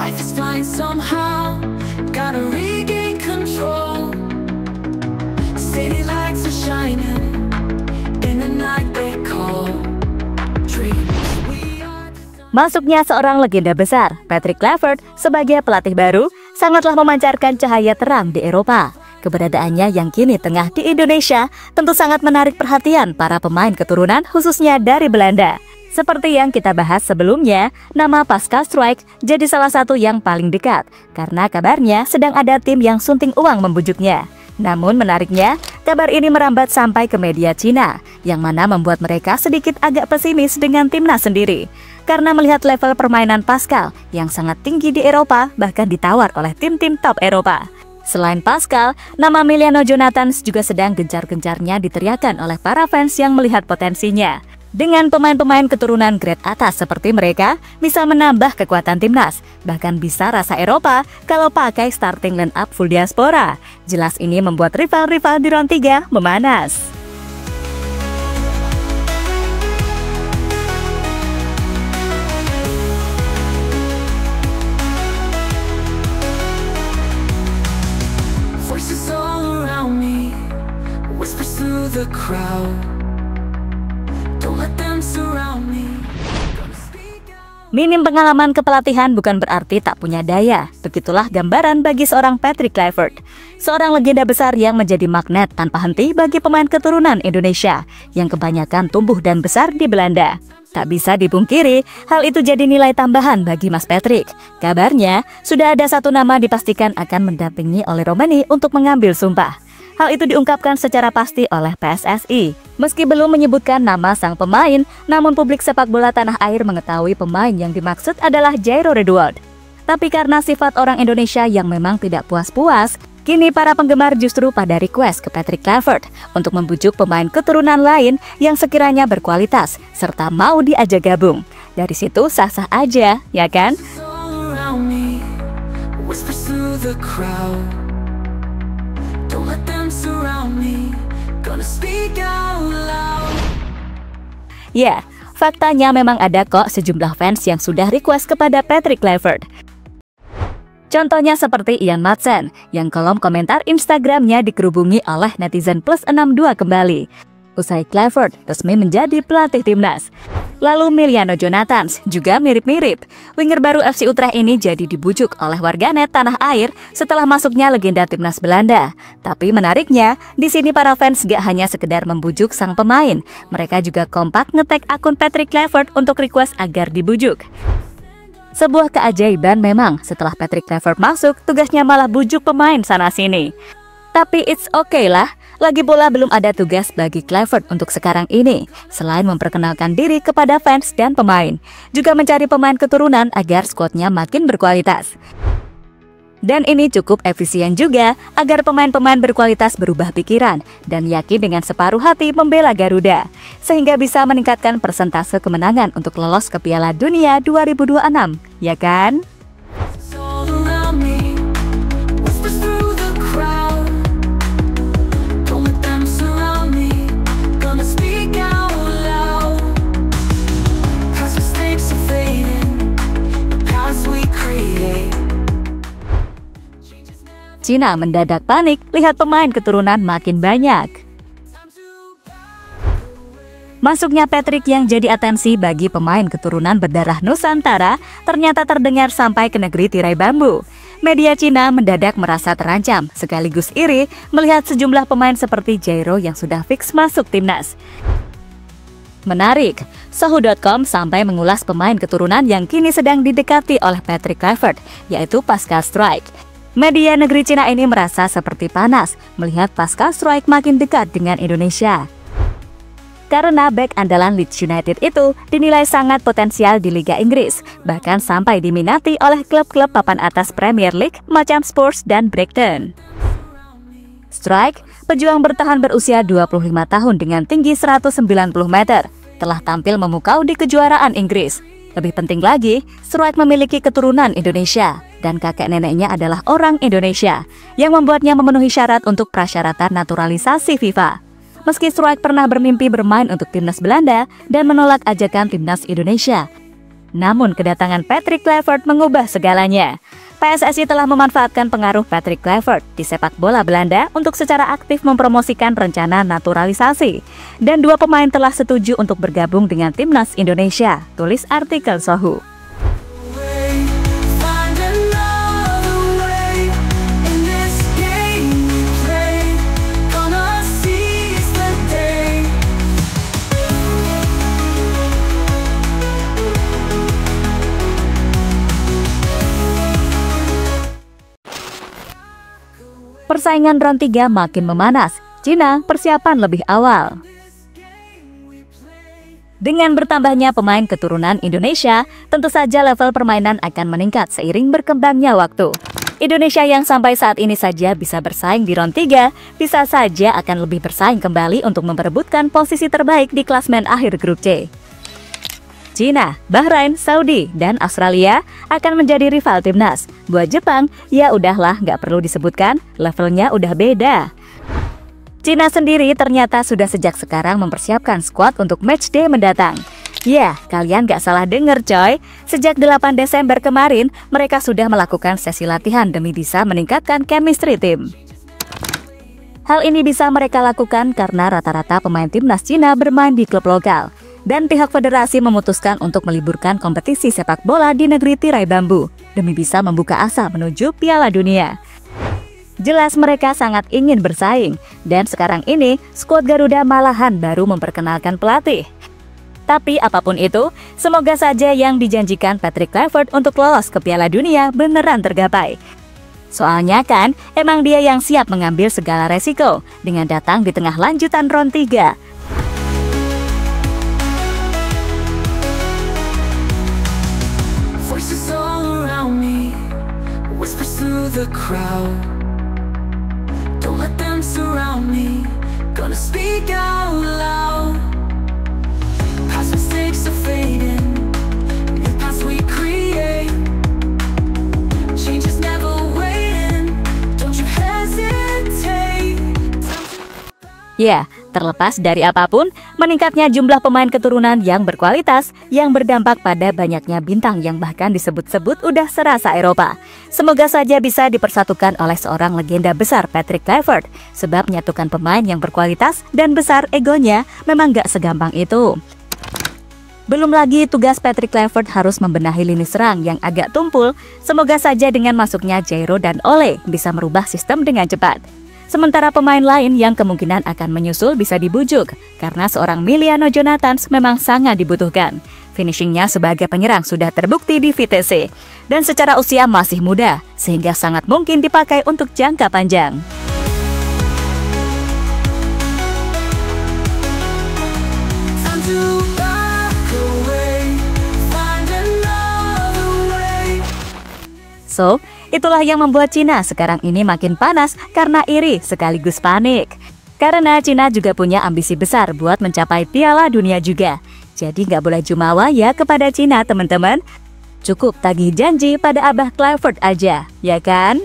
Life is fine somehow, gotta regain control. City lights are shining in the night they call dreams. Masuknya seorang legenda besar, Patrick Kluivert, sebagai pelatih baru sangatlah memancarkan cahaya terang di Eropa. Keberadaannya yang kini tengah di Indonesia tentu sangat menarik perhatian para pemain keturunan khususnya dari Belanda. Seperti yang kita bahas sebelumnya, nama Pascal Struijk jadi salah satu yang paling dekat karena kabarnya sedang ada tim yang sunting uang membujuknya. Namun menariknya, kabar ini merambat sampai ke media Cina, yang mana membuat mereka sedikit agak pesimis dengan timnas sendiri. Karena melihat level permainan Pascal yang sangat tinggi di Eropa, bahkan ditawar oleh tim-tim top Eropa. Selain Pascal, nama Emiliano Jonathans juga sedang gencar-gencarnya diteriakan oleh para fans yang melihat potensinya. Dengan pemain-pemain keturunan grade atas seperti mereka, bisa menambah kekuatan timnas, bahkan bisa rasa Eropa kalau pakai starting line up full diaspora. Jelas ini membuat rival-rival di round 3 memanas. Voices all around me, whispers through the crowd. Don't let them surround me. Minim pengalaman kepelatihan bukan berarti tak punya daya. Begitulah gambaran bagi seorang Patrick Kluivert, seorang legenda besar yang menjadi magnet tanpa henti bagi pemain keturunan Indonesia yang kebanyakan tumbuh dan besar di Belanda. Tak bisa dipungkiri, hal itu jadi nilai tambahan bagi Mas Patrick. Kabarnya, sudah ada satu nama dipastikan akan mendampingi oleh Romani untuk mengambil sumpah. Hal itu diungkapkan secara pasti oleh PSSI. Meski belum menyebutkan nama sang pemain, namun publik sepak bola tanah air mengetahui pemain yang dimaksud adalah Jairo Redwood. Tapi karena sifat orang Indonesia yang memang tidak puas-puas, kini para penggemar justru pada request ke Patrick Kluivert untuk membujuk pemain keturunan lain yang sekiranya berkualitas serta mau diajak gabung. Dari situ sah-sah aja, ya kan? Ya, faktanya memang ada kok sejumlah fans yang sudah request kepada Patrick Kluivert. Contohnya seperti Ian Madsen, yang kolom komentar Instagramnya dikerubungi oleh netizen +62 kembali. Usai Kluivert resmi menjadi pelatih timnas. Lalu Emiliano Jonathans juga mirip-mirip. Winger baru FC Utrecht ini jadi dibujuk oleh warganet tanah air setelah masuknya legenda timnas Belanda. Tapi menariknya, di sini para fans gak hanya sekedar membujuk sang pemain, mereka juga kompak nge-tag akun Patrick Kluivert untuk request agar dibujuk. Sebuah keajaiban memang, setelah Patrick Kluivert masuk, tugasnya malah bujuk pemain sana-sini. Tapi it's okay lah, lagi pula belum ada tugas bagi Kluivert untuk sekarang ini, selain memperkenalkan diri kepada fans dan pemain, juga mencari pemain keturunan agar skuadnya makin berkualitas. Dan ini cukup efisien juga agar pemain-pemain berkualitas berubah pikiran dan yakin dengan separuh hati membela Garuda, sehingga bisa meningkatkan persentase kemenangan untuk lolos ke Piala Dunia 2026, ya kan? Cina mendadak panik lihat pemain keturunan makin banyak. Masuknya Patrick yang jadi atensi bagi pemain keturunan berdarah Nusantara ternyata terdengar sampai ke negeri tirai bambu. Media Cina mendadak merasa terancam sekaligus iri melihat sejumlah pemain seperti Jairo yang sudah fix masuk timnas. Menarik, Sohu.com sampai mengulas pemain keturunan yang kini sedang didekati oleh Patrick Kluivert, yaitu Pascal Struijk. Media negeri Cina ini merasa seperti panas melihat Pascal Struijk makin dekat dengan Indonesia. Karena bek andalan Leeds United itu dinilai sangat potensial di Liga Inggris, bahkan sampai diminati oleh klub-klub papan atas Premier League macam Spurs dan Brighton. Struijk, pejuang bertahan berusia 25 tahun dengan tinggi 190 meter, telah tampil memukau di kejuaraan Inggris. Lebih penting lagi, Struijk memiliki keturunan Indonesia dan kakek neneknya adalah orang Indonesia, yang membuatnya memenuhi syarat untuk prasyaratan naturalisasi FIFA. Meski Struijk pernah bermimpi bermain untuk timnas Belanda dan menolak ajakan timnas Indonesia, Namun kedatangan Patrick Kluivert mengubah segalanya. PSSI telah memanfaatkan pengaruh Patrick Kluivert di sepak bola Belanda untuk secara aktif mempromosikan rencana naturalisasi. Dan dua pemain telah setuju untuk bergabung dengan timnas Indonesia, tulis artikel Sohu. Persaingan round 3 makin memanas. Cina persiapan lebih awal. Dengan bertambahnya pemain keturunan Indonesia, tentu saja level permainan akan meningkat seiring berkembangnya waktu. Indonesia yang sampai saat ini saja bisa bersaing di round 3, bisa saja akan lebih bersaing kembali untuk memperebutkan posisi terbaik di klasmen akhir grup C. Cina, Bahrain, Saudi, dan Australia akan menjadi rival timnas. Buat Jepang, ya udahlah nggak perlu disebutkan, levelnya udah beda. Cina sendiri ternyata sudah sejak sekarang mempersiapkan skuad untuk matchday mendatang. Ya, kalian nggak salah denger coy, sejak 8 Desember kemarin, mereka sudah melakukan sesi latihan demi bisa meningkatkan chemistry tim. Hal ini bisa mereka lakukan karena rata-rata pemain timnas Cina bermain di klub lokal. Dan pihak federasi memutuskan untuk meliburkan kompetisi sepak bola di negeri tirai bambu demi bisa membuka asa menuju Piala Dunia. Jelas mereka sangat ingin bersaing, dan sekarang ini skuad Garuda malahan baru memperkenalkan pelatih. Tapi apapun itu, semoga saja yang dijanjikan Patrick Kluivert untuk lolos ke Piala Dunia beneran tergapai. Soalnya kan, emang dia yang siap mengambil segala resiko dengan datang di tengah lanjutan round 3. The crowd, don't let them surround me, gonna speak out loud. Past mistakes are fading, new paths we create, change is never waiting, don't you hesitate. Ya, terlepas dari apapun, meningkatnya jumlah pemain keturunan yang berkualitas yang berdampak pada banyaknya bintang yang bahkan disebut-sebut udah serasa Eropa. Semoga saja bisa dipersatukan oleh seorang legenda besar Patrick Kluivert, sebab menyatukan pemain yang berkualitas dan besar egonya memang gak segampang itu. Belum lagi tugas Patrick Kluivert harus membenahi lini serang yang agak tumpul. Semoga saja dengan masuknya Jairo dan Ole bisa merubah sistem dengan cepat. Sementara pemain lain yang kemungkinan akan menyusul bisa dibujuk, karena seorang Miliano Jonathans memang sangat dibutuhkan. Finishingnya sebagai penyerang sudah terbukti di VTC, dan secara usia masih muda, sehingga sangat mungkin dipakai untuk jangka panjang. So, itulah yang membuat Cina sekarang ini makin panas karena iri sekaligus panik. Karena Cina juga punya ambisi besar buat mencapai Piala Dunia juga. Jadi nggak boleh jumawa ya kepada Cina teman-teman. Cukup tagih janji pada Abah Kluivert aja, ya kan?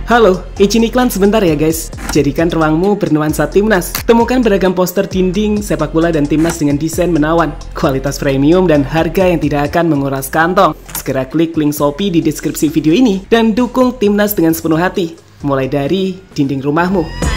Halo, izin iklan sebentar ya guys. Jadikan ruangmu bernuansa timnas. Temukan beragam poster dinding, sepak bola dan timnas dengan desain menawan, kualitas premium dan harga yang tidak akan menguras kantong. Segera klik link Shopee di deskripsi video ini dan dukung timnas dengan sepenuh hati. Mulai dari dinding rumahmu.